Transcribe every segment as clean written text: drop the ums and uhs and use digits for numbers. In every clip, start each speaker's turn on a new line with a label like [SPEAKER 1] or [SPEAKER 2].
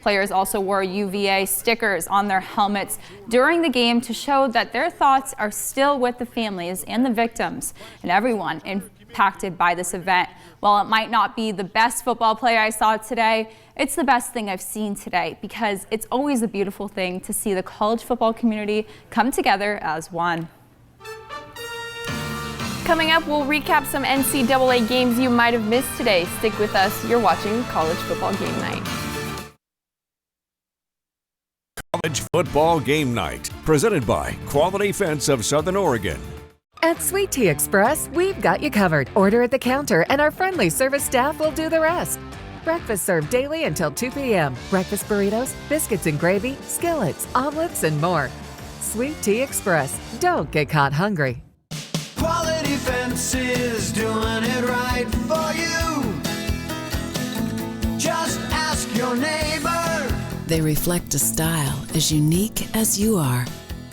[SPEAKER 1] Players also wore UVA stickers on their helmets during the game to show that their thoughts are still with the families and the victims and everyone impacted by this event. While it might not be the best football player I saw today, it's the best thing I've seen today because it's always a beautiful thing to see the college football community come together as one.
[SPEAKER 2] Coming up, we'll recap some NCAA games you might have missed today. Stick with us. You're watching College Football Game Night.
[SPEAKER 3] College Football Game Night, presented by Quality Fence of Southern Oregon.
[SPEAKER 4] At Sweet Tea Express, we've got you covered. Order at the counter and our friendly service staff will do the rest. Breakfast served daily until 2 p.m. Breakfast burritos, biscuits and gravy, skillets, omelets, and more. Sweet Tea Express. Don't get caught hungry.
[SPEAKER 5] Quality Fence is doing it right for you. Just ask your neighbor.
[SPEAKER 6] They reflect a style as unique as you are.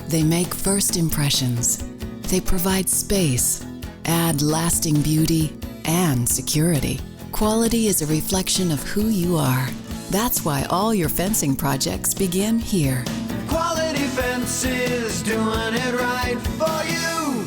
[SPEAKER 6] They make first impressions. They provide space, add lasting beauty, and security. Quality is a reflection of who you are. That's why all your fencing projects begin here.
[SPEAKER 5] Quality Fence is doing it right for you.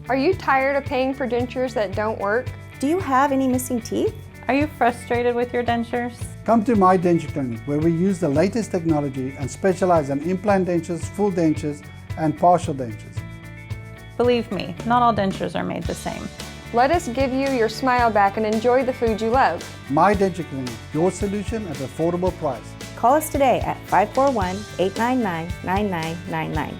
[SPEAKER 2] Are you tired of paying for dentures that don't work?
[SPEAKER 7] Do you have any missing teeth?
[SPEAKER 8] Are you frustrated with your dentures?
[SPEAKER 9] Come to My Denture Clinic, where we use the latest technology and specialize in implant dentures, full dentures, and partial dentures.
[SPEAKER 8] Believe me, not all dentures are made the same.
[SPEAKER 2] Let us give you your smile back and enjoy the food you love.
[SPEAKER 9] My Denture Clinic, your solution at an affordable price.
[SPEAKER 7] Call us today at 541-899-9999.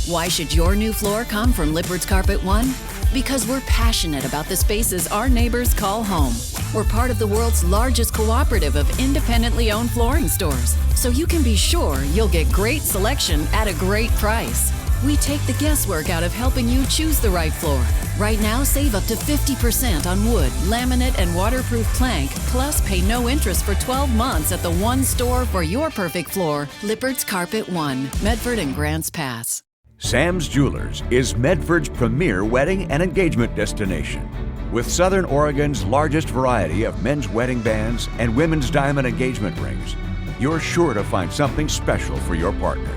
[SPEAKER 6] Why should your new floor come from Lippard's Carpet One? Because we're passionate about the spaces our neighbors call home. We're part of the world's largest cooperative of independently owned flooring stores, so you can be sure you'll get great selection at a great price. We take the guesswork out of helping you choose the right floor. Right now, save up to 50% on wood, laminate, and waterproof plank, plus pay no interest for 12 months at the one store for your perfect floor, Lippard's Carpet One, Medford and Grants Pass.
[SPEAKER 3] Sam's Jewelers is Medford's premier wedding and engagement destination. With Southern Oregon's largest variety of men's wedding bands and women's diamond engagement rings, you're sure to find something special for your partner.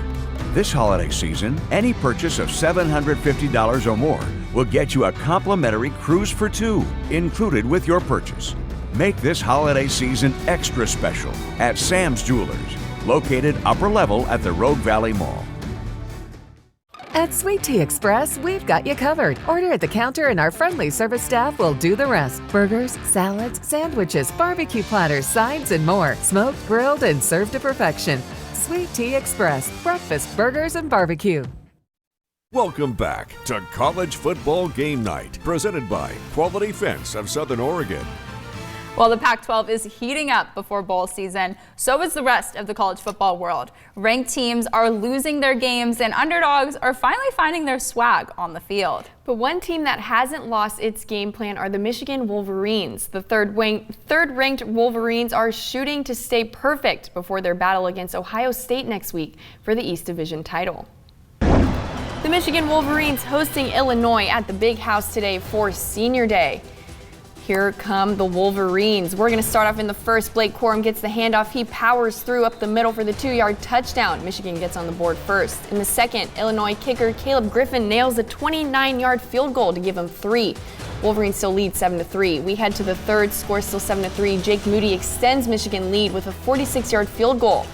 [SPEAKER 3] This holiday season, any purchase of $750 or more will get you a complimentary cruise for two, included with your purchase. Make this holiday season extra special at Sam's Jewelers, located upper level at the Rogue Valley Mall.
[SPEAKER 4] At Sweet Tea Express, we've got you covered. Order at the counter and our friendly service staff will do the rest. Burgers, salads, sandwiches, barbecue platters, sides, and more. Smoked, grilled, and served to perfection. Sweet Tea Express. Breakfast, burgers, and barbecue.
[SPEAKER 3] Welcome back to College Football Game Night, presented by Quality Fence of Southern Oregon.
[SPEAKER 1] Well, the Pac-12 is heating up before bowl season. So is the rest of the college football world. Ranked teams are losing their games and underdogs are finally finding their swag on the field.
[SPEAKER 2] But one team that hasn't lost its game plan are the Michigan Wolverines. The third-ranked Wolverines are shooting to stay perfect before their battle against Ohio State next week for the East Division title. The Michigan Wolverines hosting Illinois at the Big House today for Senior Day. Here come the Wolverines. We're going to start off in the first. Blake Corum gets the handoff. He powers through up the middle for the 2-yard touchdown. Michigan gets on the board first. In the second, Illinois kicker Caleb Griffin nails a 29-yard field goal to give him 3. Wolverines still lead 7-3. We head to the third. Score still 7-3. Jake Moody extends Michigan lead with a 46-yard field goal.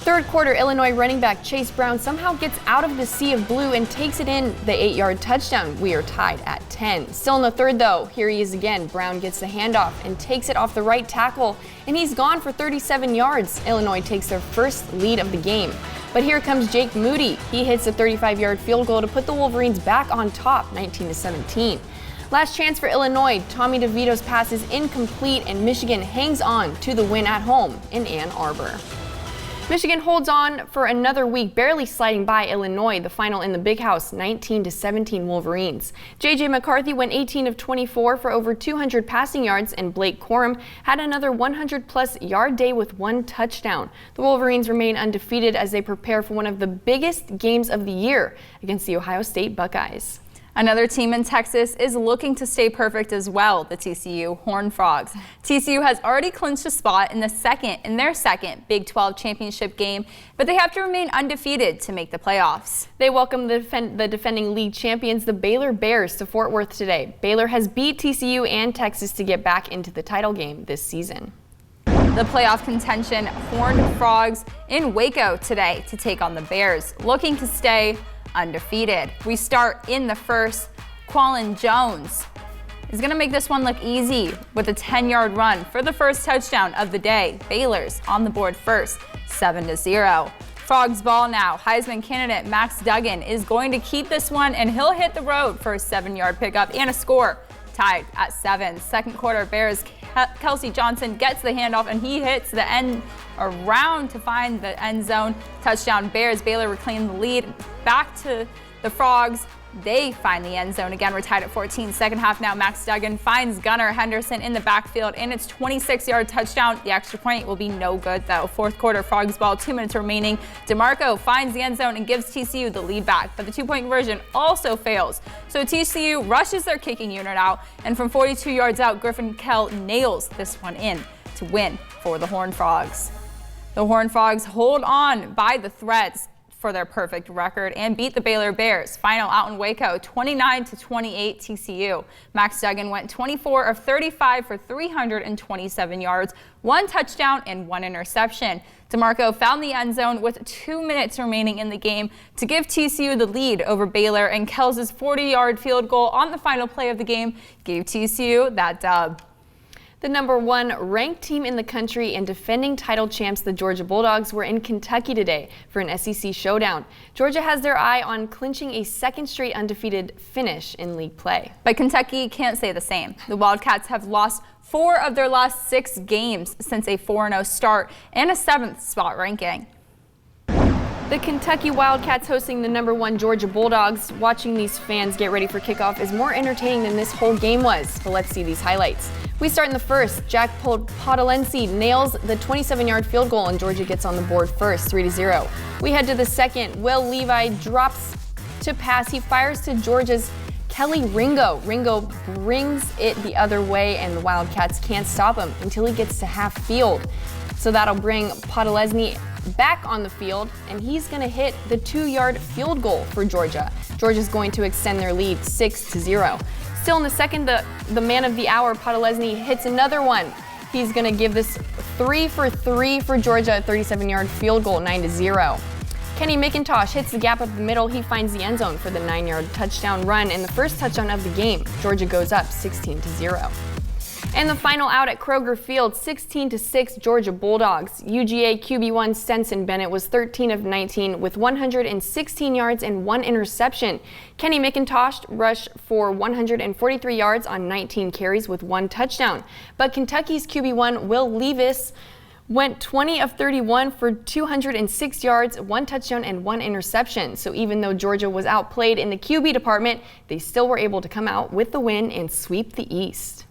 [SPEAKER 2] Third quarter, Illinois running back Chase Brown somehow gets out of the sea of blue and takes it in the 8-yard touchdown. We are tied at 10. Still in the third, though. Here he is again. Brown gets the handoff and takes it off the right tackle, and he's gone for 37 yards. Illinois takes their first lead of the game. But here comes Jake Moody. He hits a 35-yard field goal to put the Wolverines back on top, 19-17. Last chance for Illinois. Tommy DeVito's pass is incomplete, and Michigan hangs on to the win at home in Ann Arbor. Michigan holds on for another week, barely sliding by Illinois. The final in the Big House, 19-17 Wolverines. J.J. McCarthy went 18 of 24 for over 200 passing yards, and Blake Corum had another 100-plus yard day with 1 touchdown. The Wolverines remain undefeated as they prepare for one of the biggest games of the year against the Ohio State Buckeyes.
[SPEAKER 1] Another team in Texas is looking to stay perfect as well, the TCU Horned Frogs. TCU has already clinched a spot in their second Big 12 championship game, but they have to remain undefeated to make the playoffs.
[SPEAKER 2] They welcome the defending league champions, the Baylor Bears, to Fort Worth today. Baylor has beat TCU and Texas to get back into the title game this season.
[SPEAKER 1] The playoff contention Horned Frogs in Waco today to take on the Bears, looking to stay undefeated. We start in the first. Quallen Jones is going to make this one look easy with a 10-yard run for the first touchdown of the day. Baylor's on the board first, 7-0. Frogs ball now. Heisman candidate Max Duggan is going to keep this one, and he'll hit the road for a 7-yard pickup and a score. Tied at 7. Second quarter, Bears Kelsey Johnson gets the handoff, and he hits the end around to find the end zone. Touchdown Bears. Baylor reclaimed the lead. Back to the Frogs. They find the end zone again. We're tied at 14. Second half now. Max Duggan finds Gunnar Henderson in the backfield, and it's 26-yard touchdown. The extra point will be no good, though. Fourth quarter, Frogs ball, 2 minutes remaining. DeMarco finds the end zone and gives TCU the lead back, but the two-point conversion also fails. So TCU rushes their kicking unit out, and from 42 yards out, Griffin Kell nails this one in to win for the Horned Frogs. The Horned Frogs hold on by the threads for their perfect record and beat the Baylor Bears. Final out in Waco, 29-28 TCU. Max Duggan went 24 of 35 for 327 yards, 1 touchdown and 1 interception. DeMarco found the end zone with 2 minutes remaining in the game to give TCU the lead over Baylor, and Kell's 40-yard field goal on the final play of the game gave TCU that dub.
[SPEAKER 2] The number 1 ranked team in the country and defending title champs, the Georgia Bulldogs, were in Kentucky today for an SEC showdown. Georgia has their eye on clinching a second straight undefeated finish in league play.
[SPEAKER 1] But Kentucky can't say the same. The Wildcats have lost 4 of their last 6 games since a 4-0 start and a 7th spot ranking.
[SPEAKER 2] The Kentucky Wildcats hosting the number 1 Georgia Bulldogs. Watching these fans get ready for kickoff is more entertaining than this whole game was, but let's see these highlights. We start in the first. Jack Podolensi nails the 27-yard field goal, and Georgia gets on the board first, 3-0. We head to the second. Will Levi drops to pass. He fires to Georgia's Kelly Ringo. Ringo brings it the other way, and the Wildcats can't stop him until he gets to half field. So that'll bring Podolesny back on the field, and he's going to hit the 2-yard field goal for Georgia. Georgia's going to extend their lead 6-0. Still in the second, the man of the hour, Podolesny, hits another one. He's going to give this 3 for 3 for Georgia, a 37-yard field goal, 9-0. Kenny McIntosh hits the gap up the middle. He finds the end zone for the 9-yard touchdown run and the first touchdown of the game. Georgia goes up 16-0. And the final out at Kroger Field, 16-6 Georgia Bulldogs. UGA QB1 Stenson Bennett was 13 of 19 with 116 yards and 1 interception. Kenny McIntosh rushed for 143 yards on 19 carries with 1 touchdown. But Kentucky's QB1 Will Levis went 20 of 31 for 206 yards, 1 touchdown and 1 interception. So even though Georgia was outplayed in the QB department, they still were able to come out with the win and sweep the East.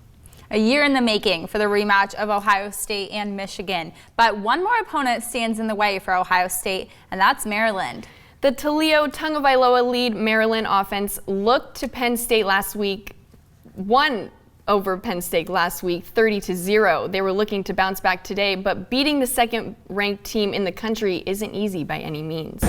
[SPEAKER 1] A year in the making for the rematch of Ohio State and Michigan. But one more opponent stands in the way for Ohio State, and that's Maryland.
[SPEAKER 2] The Toledo Tagovailoa lead Maryland offense looked to Penn State last week, won over Penn State last week, 30-0. They were looking to bounce back today, but beating the second-ranked team in the country isn't easy by any means.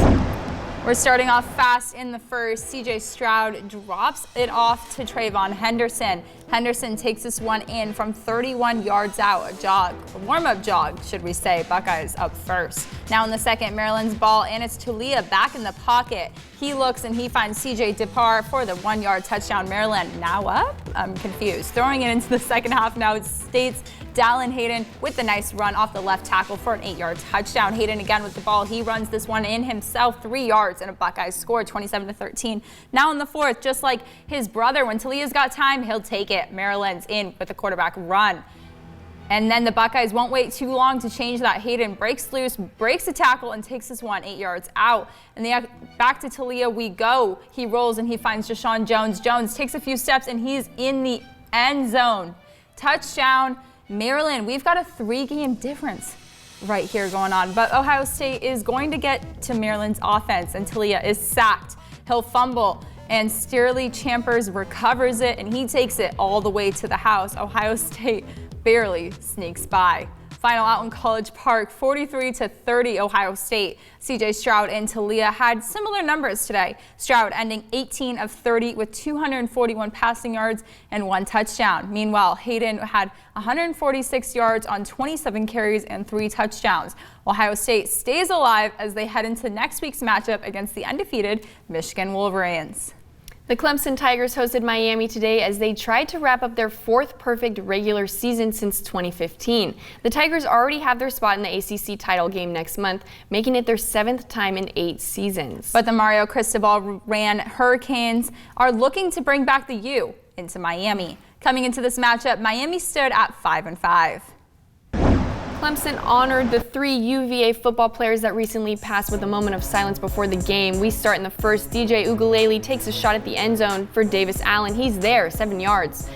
[SPEAKER 1] We're starting off fast in the first. CJ Stroud drops it off to Trayvon Henderson. Henderson takes this one in from 31 yards out, a warm-up jog, should we say. Buckeyes up first. Now in the second, Maryland's ball, and it's Tulia back in the pocket. He looks and he finds CJ Depar for the 1-yard touchdown. Maryland now up? I'm confused. Throwing it into the second half now, it's State's Dallin Hayden with the nice run off the left tackle for an 8-yard touchdown. Hayden again with the ball. He runs this one in himself, 3 yards, and a Buckeyes score, 27-13. Now in the fourth, just like his brother, when Talia's got time, he'll take it. Maryland's in with the quarterback run. And then the Buckeyes won't wait too long to change that. Hayden breaks loose, breaks a tackle, and takes this one 8 yards out. And back to Talia we go. He rolls and he finds Deshaun Jones. Jones takes a few steps and he's in the end zone. Touchdown, Maryland. We've got a 3-game difference right here going on. But Ohio State is going to get to Maryland's offense, and Talia is sacked. He'll fumble, and Sterling Champers recovers it, and he takes it all the way to the house. Ohio State barely sneaks by. Final out in College Park, 43-30 Ohio State. CJ Stroud and Talia had similar numbers today. Stroud ending 18 of 30 with 241 passing yards and 1 touchdown. Meanwhile, Hayden had 146 yards on 27 carries and 3 touchdowns. Ohio State stays alive as they head into next week's matchup against the undefeated Michigan Wolverines.
[SPEAKER 2] The Clemson Tigers hosted Miami today as they tried to wrap up their 4th perfect regular season since 2015. The Tigers already have their spot in the ACC title game next month, making it their 7th time in 8 seasons.
[SPEAKER 1] But the Mario Cristobal ran Hurricanes are looking to bring back the U into Miami. Coming into this matchup, Miami stood at 5-5.
[SPEAKER 2] Clemson honored the 3 UVA football players that recently passed with a moment of silence before the game. We start in the first. DJ Ugalele takes a shot at the end zone for Davis Allen. He's there, 7 yards.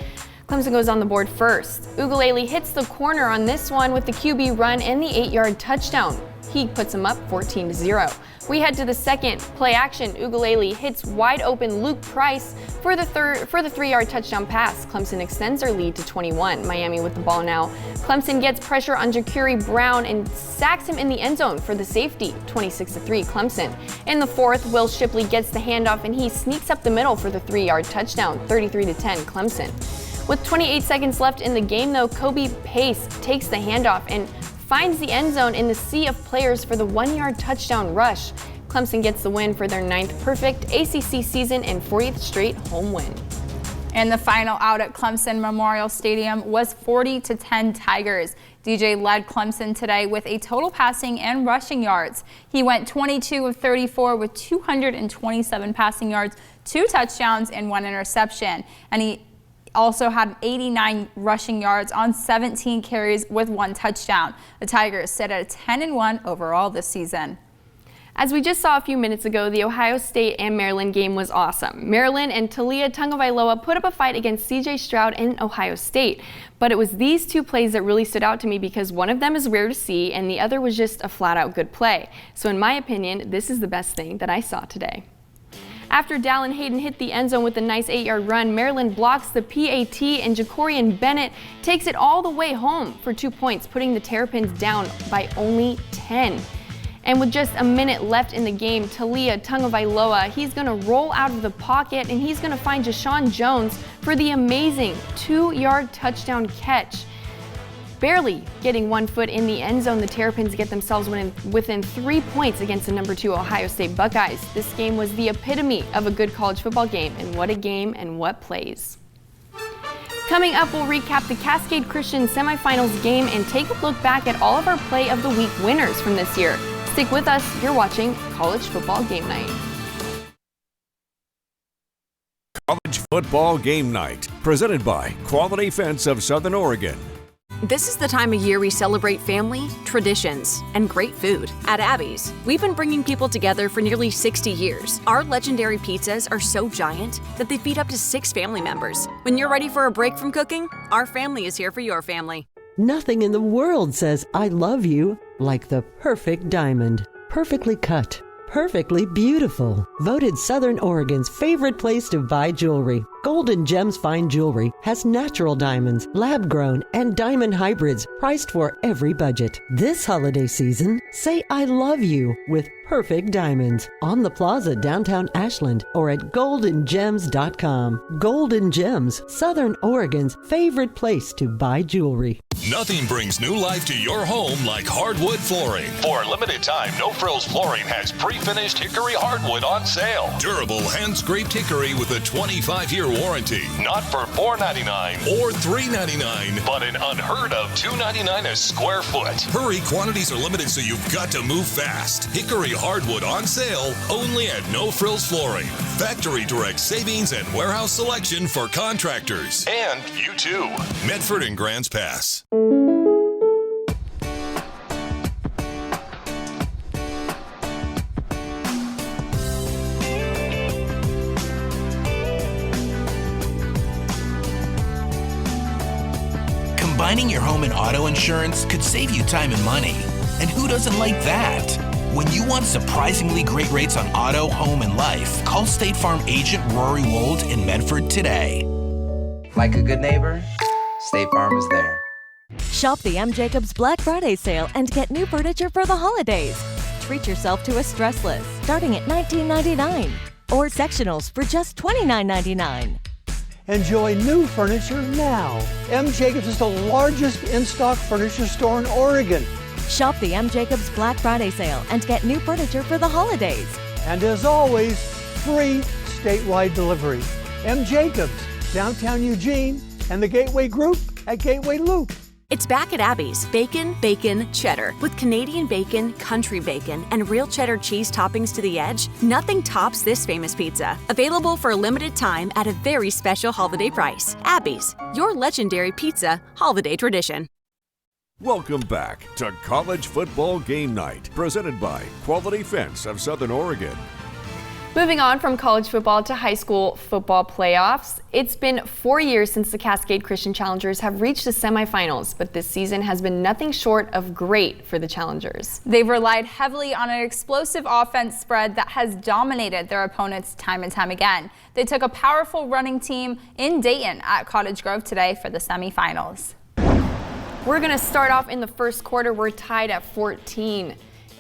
[SPEAKER 2] Clemson goes on the board first. Ugalele hits the corner on this one with the QB run and the 8-yard touchdown. He puts him up 14-0. We head to the second. Play action. Ugalele hits wide open Luke Price for the 3-yard touchdown pass. Clemson extends their lead to 21. Miami with the ball now. Clemson gets pressure on Jacuri Brown and sacks him in the end zone for the safety. 26-3 Clemson. In the fourth, Will Shipley gets the handoff and he sneaks up the middle for the 3-yard touchdown. 33-10 Clemson. With 28 seconds left in the game though, Kobe Pace takes the handoff and finds the end zone in the sea of players for the 1-yard touchdown rush. Clemson gets the win for their 9th perfect ACC season and 40th straight home win.
[SPEAKER 1] And the final out at Clemson Memorial Stadium was 40-10 Tigers. DJ led Clemson today with a total passing and rushing yards. He went 22 of 34 with 227 passing yards, 2 touchdowns, and 1 interception. And he also had 89 rushing yards on 17 carries with 1 touchdown. The Tigers sit at 10-1 overall this season.
[SPEAKER 2] As we just saw a few minutes ago, the Ohio State and Maryland game was awesome. Maryland and Talia Tagovailoa put up a fight against CJ Stroud and Ohio State. But it was these 2 plays that really stood out to me because one of them is rare to see and the other was just a flat-out good play. So in my opinion, this is the best thing that I saw today. After Dallin Hayden hit the end zone with a nice 8-yard run, Maryland blocks the PAT and Jacorian Bennett takes it all the way home for 2 points, putting the Terrapins down by only 10. And with just a minute left in the game, Talia Tagovailoa, he's going to roll out of the pocket and he's going to find Jashawn Jones for the amazing 2-yard touchdown catch. Barely getting 1 foot in the end zone, the Terrapins get themselves within 3 points against the number 2 Ohio State Buckeyes. This game was the epitome of a good college football game, and what a game and what plays. Coming up, we'll recap the Cascade Christian semifinals game and take a look back at all of our Play of the Week winners from this year. Stick with us, you're watching College Football Game Night.
[SPEAKER 3] College Football Game Night, presented by Quality Fence of Southern Oregon.
[SPEAKER 10] This is the time of year we celebrate family, traditions, and great food. At Abby's, we've been bringing people together for nearly 60 years. Our legendary pizzas are so giant that they feed up to 6 family members. When you're ready for a break from cooking, our family is here for your family.
[SPEAKER 11] Nothing in the world says I love you like the perfect diamond. Perfectly cut, perfectly beautiful. Voted Southern Oregon's favorite place to buy jewelry. Golden Gems Fine Jewelry has natural diamonds, lab-grown, and diamond hybrids priced for every budget. This holiday season, say I love you with perfect diamonds on the plaza downtown Ashland or at goldengems.com. Golden Gems, Southern Oregon's favorite place to buy jewelry.
[SPEAKER 12] Nothing brings new life to your home like hardwood flooring. For a limited time, No Frills Flooring has pre-finished hickory hardwood on sale. Durable hand-scraped hickory with a 25-year warranty. Not for $4.99 or $3.99, but an unheard of $2.99 a square foot. Hurry, quantities are limited, so you've got to move fast. Hickory hardwood on sale only at No Frills Flooring. Factory direct savings and warehouse selection for contractors. And you too. Medford and Grants Pass.
[SPEAKER 13] Combining your home and auto insurance could save you time and money. And who doesn't like that? When you want surprisingly great rates on auto, home, and life, call State Farm agent Rory Wold in Medford today.
[SPEAKER 14] Like a good neighbor, State Farm is there.
[SPEAKER 15] Shop the M. Jacobs Black Friday sale and get new furniture for the holidays. Treat yourself to a stressless starting at $19.99 or sectionals for just $29.99.
[SPEAKER 16] Enjoy new furniture now. M. Jacobs is the largest in-stock furniture store in Oregon.
[SPEAKER 15] Shop the M. Jacobs Black Friday sale and get new furniture for the holidays.
[SPEAKER 16] And as always, free statewide delivery. M. Jacobs, downtown Eugene, and the Gateway Group at Gateway Loop.
[SPEAKER 10] It's back at Abby's. Bacon, bacon, cheddar. With Canadian bacon, country bacon, and real cheddar cheese toppings to the edge, nothing tops this famous pizza. Available for a limited time at a very special holiday price. Abby's, your legendary pizza holiday tradition.
[SPEAKER 17] Welcome back to College Football Game Night, presented by Quality Fence of Southern Oregon.
[SPEAKER 2] Moving on from college football to high school football playoffs. It's been 4 years since the Cascade Christian Challengers have reached the semifinals, but this season has been nothing short of great for the Challengers.
[SPEAKER 1] They've relied heavily on an explosive offense spread that has dominated their opponents time and time again. They took a powerful running team in Dayton at Cottage Grove today for the semifinals.
[SPEAKER 2] We're going to start off in the first quarter. We're tied at 14.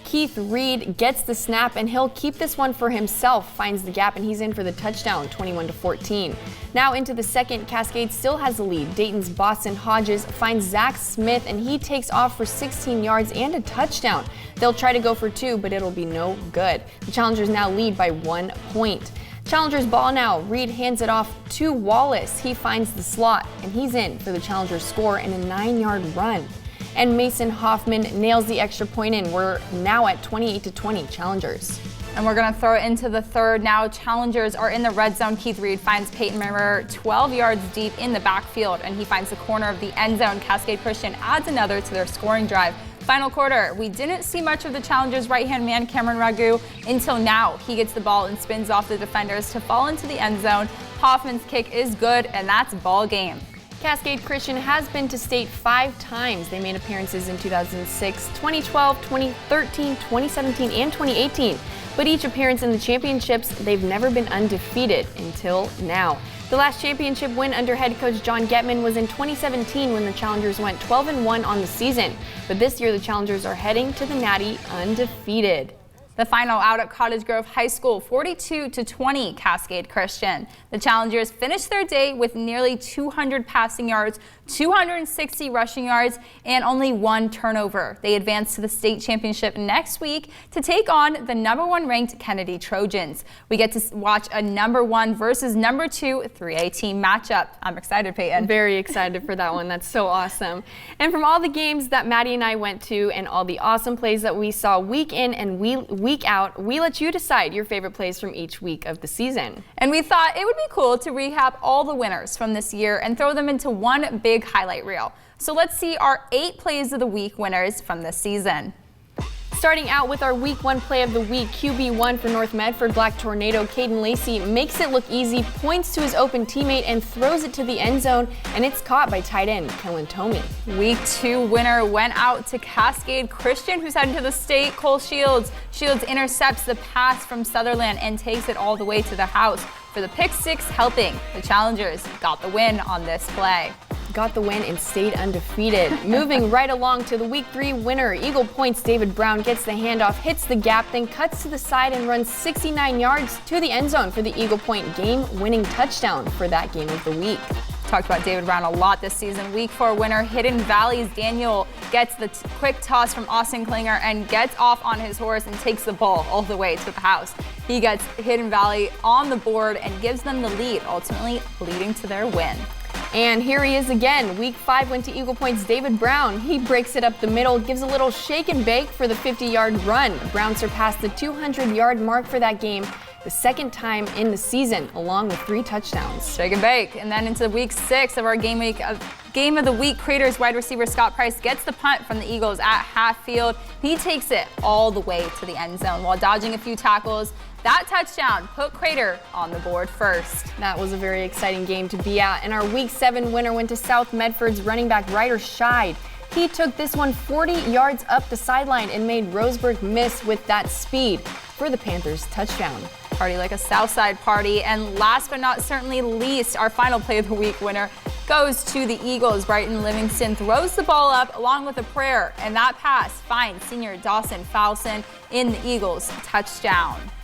[SPEAKER 2] Keith Reed gets the snap, and he'll keep this one for himself, finds the gap, and he's in for the touchdown, 21-14. Now into the second, Cascade still has the lead. Dayton's Boston Hodges finds Zach Smith, and he takes off for 16 yards and a touchdown. They'll try to go for 2, but it'll be no good. The Challengers now lead by 1 point. Challengers ball now. Reed hands it off to Wallace. He finds the slot, and he's in for the Challengers score in a 9-yard run. And Mason Hoffman nails the extra point in. We're now at 28-20 Challengers.
[SPEAKER 1] And we're going to throw it into the third now. Challengers are in the red zone. Keith Reed finds Peyton Mirror 12 yards deep in the backfield, and he finds the corner of the end zone. Cascade Christian adds another to their scoring drive. Final quarter, we didn't see much of the Challengers' right-hand man, Cameron Ragu, until now. He gets the ball and spins off the defenders to fall into the end zone. Hoffman's kick is good, and that's ball game.
[SPEAKER 2] Cascade Christian has been to state 5 times. They made appearances in 2006, 2012, 2013, 2017, and 2018. But each appearance in the championships, they've never been undefeated until now. The last championship win under head coach John Getman was in 2017 when the Challengers went 12-1 on the season. But this year the Challengers are heading to the Natty undefeated.
[SPEAKER 1] The final out at Cottage Grove High School, 42-20 Cascade Christian. The Challengers finished their day with nearly 200 passing yards, 260 rushing yards, and only 1 turnover. They advance to the state championship next week to take on the #1 ranked Kennedy Trojans. We get to watch a #1 versus #2 3A team matchup. I'm excited, Peyton.
[SPEAKER 2] Very excited for that one. That's so awesome. And from all the games that Maddie and I went to and all the awesome plays that we saw week in and week out, we let you decide your favorite plays from each week of the season.
[SPEAKER 1] And we thought it would be cool to recap all the winners from this year and throw them into one big highlight reel. So let's see our 8 plays of the week winners from this season.
[SPEAKER 2] Starting out with our week 1 play of the week, QB1 for North Medford Black Tornado, Caden Lacey makes it look easy, points to his open teammate and throws it to the end zone, and it's caught by tight end Kellen Tomey.
[SPEAKER 1] Week 2 winner went out to Cascade Christian, who's heading to the state, Cole Shields. Shields intercepts the pass from Sutherland and takes it all the way to the house for the pick 6 helping. The Challengers got the win on this play.
[SPEAKER 2] Got the win and stayed undefeated. Moving right along to the week 3 winner, Eagle Point's David Brown gets the handoff, hits the gap, then cuts to the side and runs 69 yards to the end zone for the Eagle Point game-winning touchdown for that game of the week.
[SPEAKER 1] Talked about David Brown a lot this season. Week 4 winner, Hidden Valley's Daniel gets the quick toss from Austin Klinger and gets off on his horse and takes the ball all the way to the house. He gets Hidden Valley on the board and gives them the lead, ultimately leading to their win.
[SPEAKER 2] And here he is again. Week 5 went to Eagle Point's David Brown. He breaks it up the middle, gives a little shake and bake for the 50-yard run. Brown surpassed the 200-yard mark for that game, the second time in the season, along with 3 touchdowns.
[SPEAKER 1] Shake and bake. And then into week 6 of our game of the week, Crater's wide receiver Scott Price gets the punt from the Eagles at half field. He takes it all the way to the end zone while dodging a few tackles. That touchdown put Crater on the board first.
[SPEAKER 2] That was a very exciting game to be at. And our week 7 winner went to South Medford's running back Ryder Scheid. He took this one 40 yards up the sideline and made Roseburg miss with that speed for the Panthers' touchdown.
[SPEAKER 1] Party like a Southside party. And last but not certainly least, our final play of the week winner goes to the Eagles. Bryton Livingston throws the ball up along with a prayer, and that pass finds senior Dawson Fowson in the Eagles' touchdown.